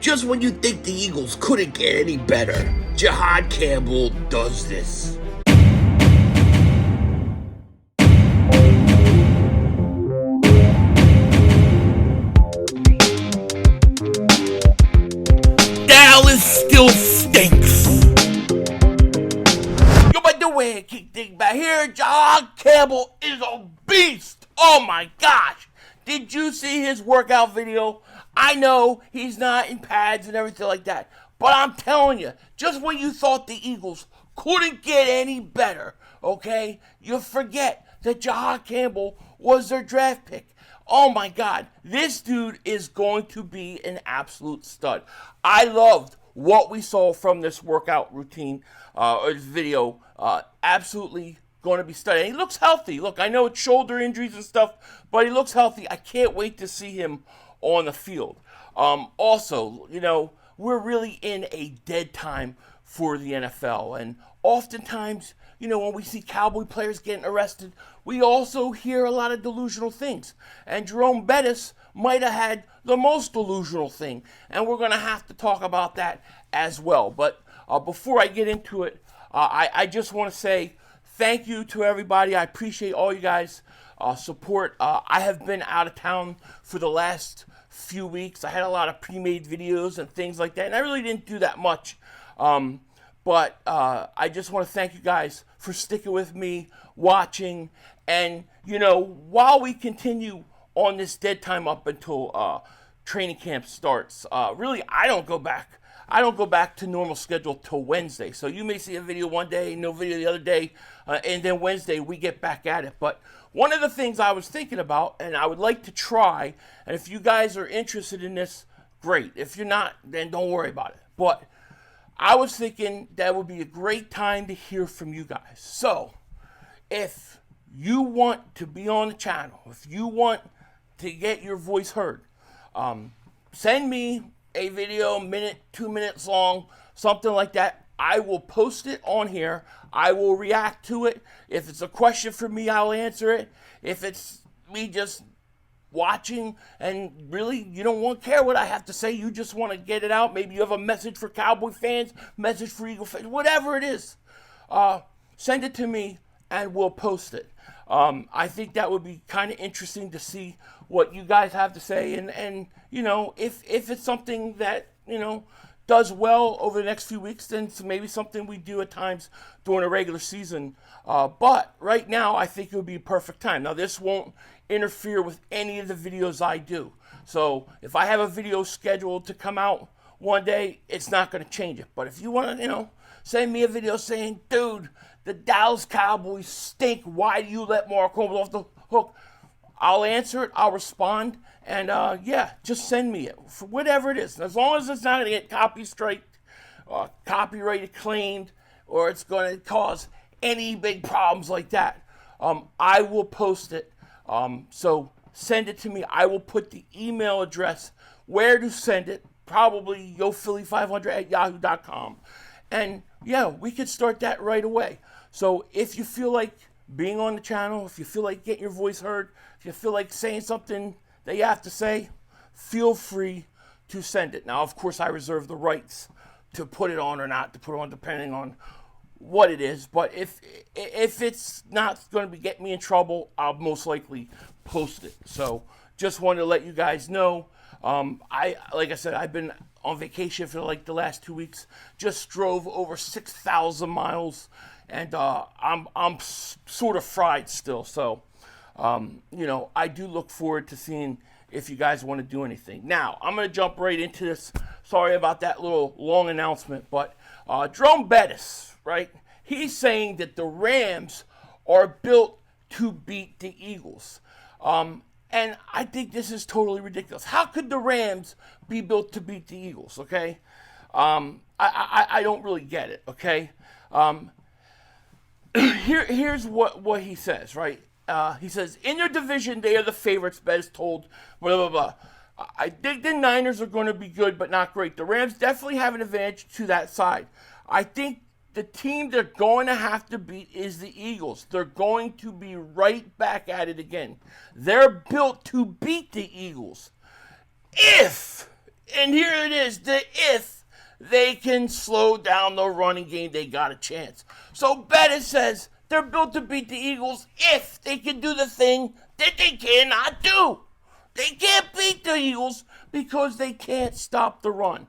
Just when you think the Eagles couldn't get any better, Jihaad Campbell does this. Dallas still stinks. Yo, by the way, keep Dingbat here. Jihaad Campbell is a beast. Oh my gosh. Did you see his workout video? I know he's not in pads and everything like that, but I'm telling you, just when you thought the Eagles couldn't get any better, okay, you forget that Jihaad Campbell was their draft pick. Oh my God, this dude is going to be an absolute stud. I loved what we saw from this workout routine or this video. Absolutely going to be stud. And he looks healthy. Look, I know it's shoulder injuries and stuff, but he looks healthy. I can't wait to see him on the field. Also, you know, we're really in a dead time for the NFL. And oftentimes, you know, when we see Cowboy players getting arrested, we also hear a lot of delusional things. And Jerome Bettis might have had the most delusional thing. And we're going to have to talk about that as well. But before I get into it, I just want to say thank you to everybody. I appreciate all you guys' support. I have been out of town for the last few weeks. I had a lot of pre-made videos and things like that, and I really didn't do that much. But I just want to thank you guys for sticking with me, watching, and, you know, while we continue on this dead time up until training camp starts, really, I don't go back to normal schedule till Wednesday. So you may see a video one day, no video the other day, and then Wednesday we get back at it. But one of the things I was thinking about, and I would like to try, and if you guys are interested in this, great. If you're not, then don't worry about it. But I was thinking that would be a great time to hear from you guys. So if you want to be on the channel, if you want to get your voice heard, send me a video, minute, 2 minutes long, something like that. I will post it on here. I will react to it. If it's a question for me, I'll answer it. If it's me just watching and really you don't care what I have to say, you just want to get it out. Maybe you have a message for Cowboy fans, message for Eagle fans, whatever it is. Send it to me and we'll post it. I think that would be kind of interesting to see what you guys have to say, and you know, if it's something that, you know, does well over the next few weeks, then it's maybe something we do at times during a regular season. But right now, I think it would be a perfect time. Now, this won't interfere with any of the videos I do. So if I have a video scheduled to come out one day, it's not going to change it. But if you want to, you know, send me a video saying, dude, the Dallas Cowboys stink, why do you let Mark Holmes off the hook? I'll answer it, I'll respond, and yeah, just send me it for whatever it is. As long as it's not going to get copyright claimed, or it's going to cause any big problems like that, I will post it. So send it to me. I will put the email address where to send it, probably yophilly500@yahoo.com. And yeah, we could start that right away. So if you feel like being on the channel, if you feel like getting your voice heard, if you feel like saying something that you have to say, feel free to send it. Now, of course, I reserve the rights to put it on or not to put it on, depending on what it is. But if it's not going to get me in trouble, I'll most likely post it. So just wanted to let you guys know. Like I said, I've been on vacation for like the last 2 weeks. Just drove over 6,000 miles, and I'm sort of fried still. So you know, I do look forward to seeing if you guys want to do anything. Now, I'm going to jump right into this. Sorry about that little long announcement, but Jerome Bettis, right? He's saying that the Rams are built to beat the Eagles. And I think this is totally ridiculous. How could the Rams be built to beat the Eagles, okay? I don't really get it, okay? Here's what he says, right? He says, in your division, they are the favorites, Bettis told, blah, blah, blah. I think the Niners are going to be good, but not great. The Rams definitely have an advantage to that side. I think the team they're going to have to beat is the Eagles. They're going to be right back at it again. They're built to beat the Eagles. If And here it is, if they can slow down the running game, they got a chance. So Bettis says they're built to beat the Eagles if they can do the thing that they cannot do. They can't beat the Eagles because they can't stop the run.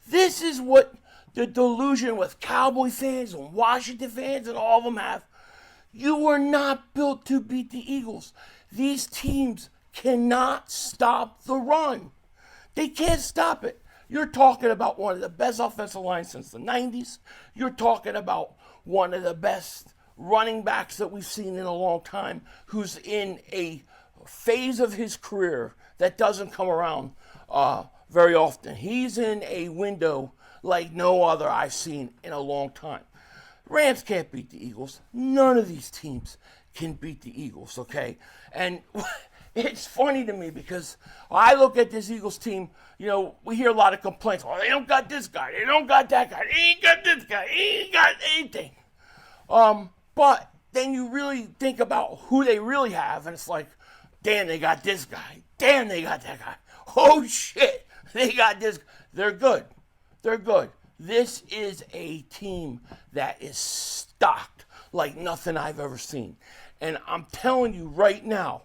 This is what the delusion with Cowboy fans and Washington fans and all of them have. You are not built to beat the Eagles. These teams cannot stop the run. They can't stop it. You're talking about one of the best offensive lines since the 90s. You're talking about one of the best running backs that we've seen in a long time, who's in a phase of his career that doesn't come around very often. He's in a window like no other I've seen in a long time. Rams can't beat the Eagles. None of these teams can beat the Eagles, okay? And it's funny to me because I look at this Eagles team, you know, we hear a lot of complaints. Oh, they don't got this guy. They don't got that guy. They ain't got this guy. They ain't got anything. But then you really think about who they really have, and it's like, damn, they got this guy. Damn, they got that guy. Oh, shit, they got this. They're good. They're good. This is a team that is stocked like nothing I've ever seen. And I'm telling you right now,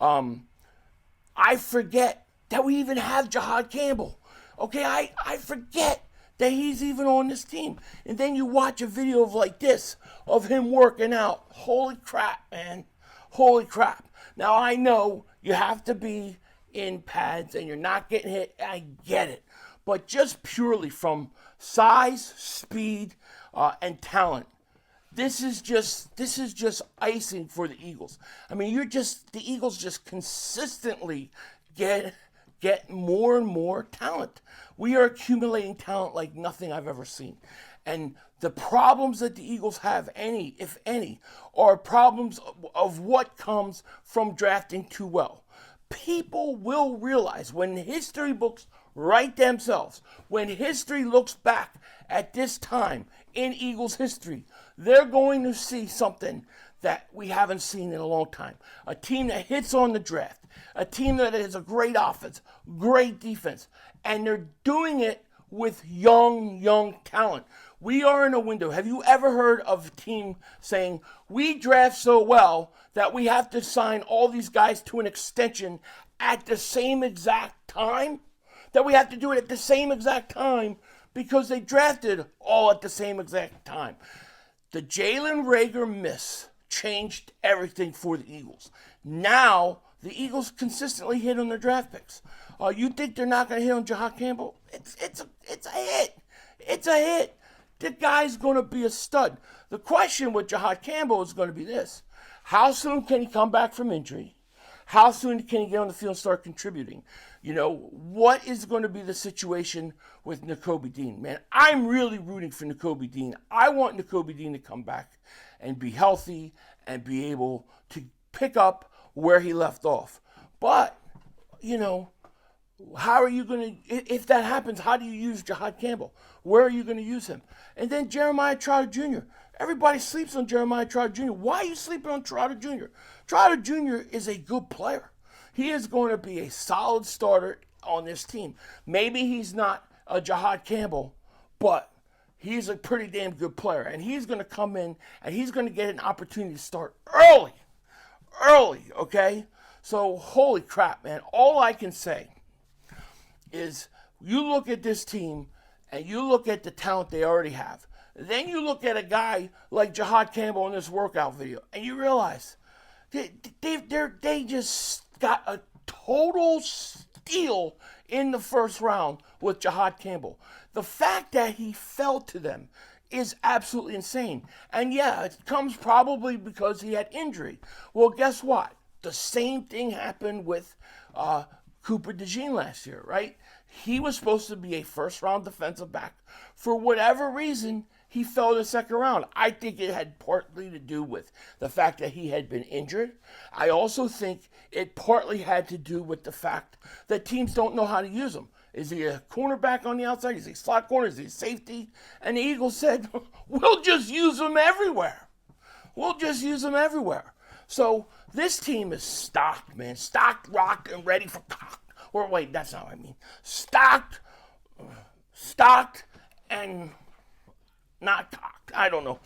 I forget that we even have Jihaad Campbell. Okay, I forget that he's even on this team. And then you watch a video of like this, of him working out. Holy crap, man. Holy crap. Now, I know you have to be in pads and you're not getting hit. I get it. But just purely from size, speed, and talent, this is just icing for the Eagles. I mean, the Eagles just consistently get more and more talent. We are accumulating talent like nothing I've ever seen. And the problems that the Eagles have, if any, are problems of what comes from drafting too well. People will realize when history books write themselves, when history looks back at this time in Eagles history, they're going to see something that we haven't seen in a long time. A team that hits on the draft, a team that has a great offense, great defense, and they're doing it with young talent. We are in a window. Have you ever heard of a team saying, we draft so well that we have to sign all these guys to an extension at the same exact time? That we have to do it at the same exact time because they drafted all at the same exact time. The Jalen Reagor miss changed everything for the Eagles. Now, the Eagles consistently hit on their draft picks. You think they're not going to hit on Jihaad Campbell? It's a hit. It's a hit. The guy's going to be a stud. The question with Jihaad Campbell is going to be this. How soon can he come back from injury? How soon can he get on the field and start contributing? You know, what is going to be the situation with Nakobe Dean? Man, I'm really rooting for Nakobe Dean. I want Nakobe Dean to come back and be healthy and be able to pick up where he left off. But, you know, how are you going to, if that happens, how do you use Jihaad Campbell? Where are you going to use him? And then Jeremiah Trotter Jr. Everybody sleeps on Jeremiah Trotter Jr. Why are you sleeping on Trotter Jr.? Trotter Jr. is a good player. He is going to be a solid starter on this team. Maybe he's not a Jihaad Campbell, but he's a pretty damn good player. And he's going to come in and he's going to get an opportunity to start early, okay? So, holy crap, man. All I can say is you look at this team and you look at the talent they already have. Then you look at a guy like Jihaad Campbell in this workout video, and you realize they just got a total steal in the first round with Jihaad Campbell. The fact that he fell to them is absolutely insane. And yeah, it comes probably because he had injury. Well, guess what? The same thing happened with Cooper DeJean last year, right? He was supposed to be a first-round defensive back. For whatever reason, he fell to the second round. I think it had partly to do with the fact that he had been injured. I also think it partly had to do with the fact that teams don't know how to use him. Is he a cornerback on the outside? Is he a slot corner? Is he a safety? And the Eagles said, we'll just use him everywhere. We'll just use him everywhere. So this team is stocked, man. Stocked, rocked, and ready for cock. Or wait, that's not what I mean. Stocked, stocked and not cocked. I don't know.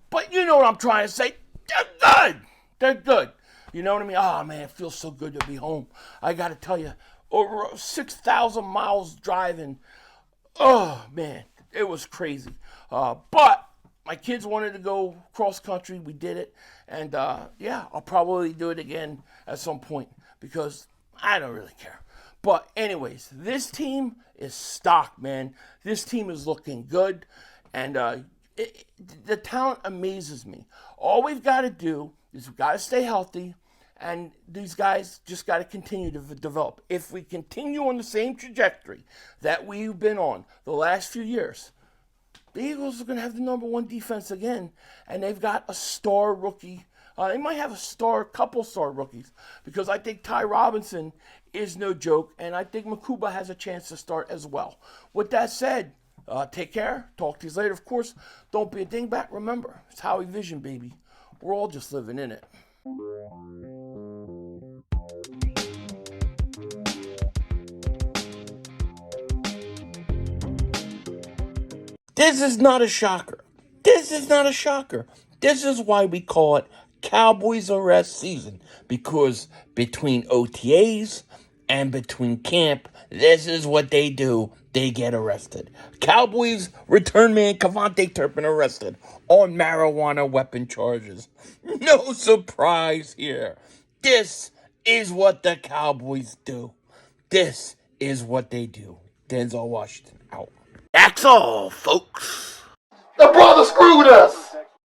But you know what I'm trying to say. They're good. They're good. You know what I mean? Oh, man, it feels so good to be home. I got to tell you, over 6,000 miles driving. Oh, man, it was crazy. But my kids wanted to go cross country. We did it. And, yeah, I'll probably do it again at some point because I don't really care. But anyways, this team is stocked, man. This team is looking good. And the talent amazes me. All we've got to do is we've got to stay healthy. And these guys just got to continue to develop. If we continue on the same trajectory that we've been on the last few years, the Eagles are going to have the number one defense again. And they've got a star rookie. They might have a couple star rookies. Because I think Ty Robinson is no joke. And I think Makuba has a chance to start as well. With that said, take care. Talk to you later. Of course, don't be a dingbat. Remember, it's Howie Vision, baby. We're all just living in it. This is not a shocker. This is not a shocker. This is why we call it Cowboys Arrest season. Because between OTAs and between camp, this is what they do. They get arrested. Cowboys return man Cavante Turpin arrested on marijuana weapon charges. No surprise here. This is what the Cowboys do. This is what they do. Denzel Washington out. That's all, folks. The brother screwed us.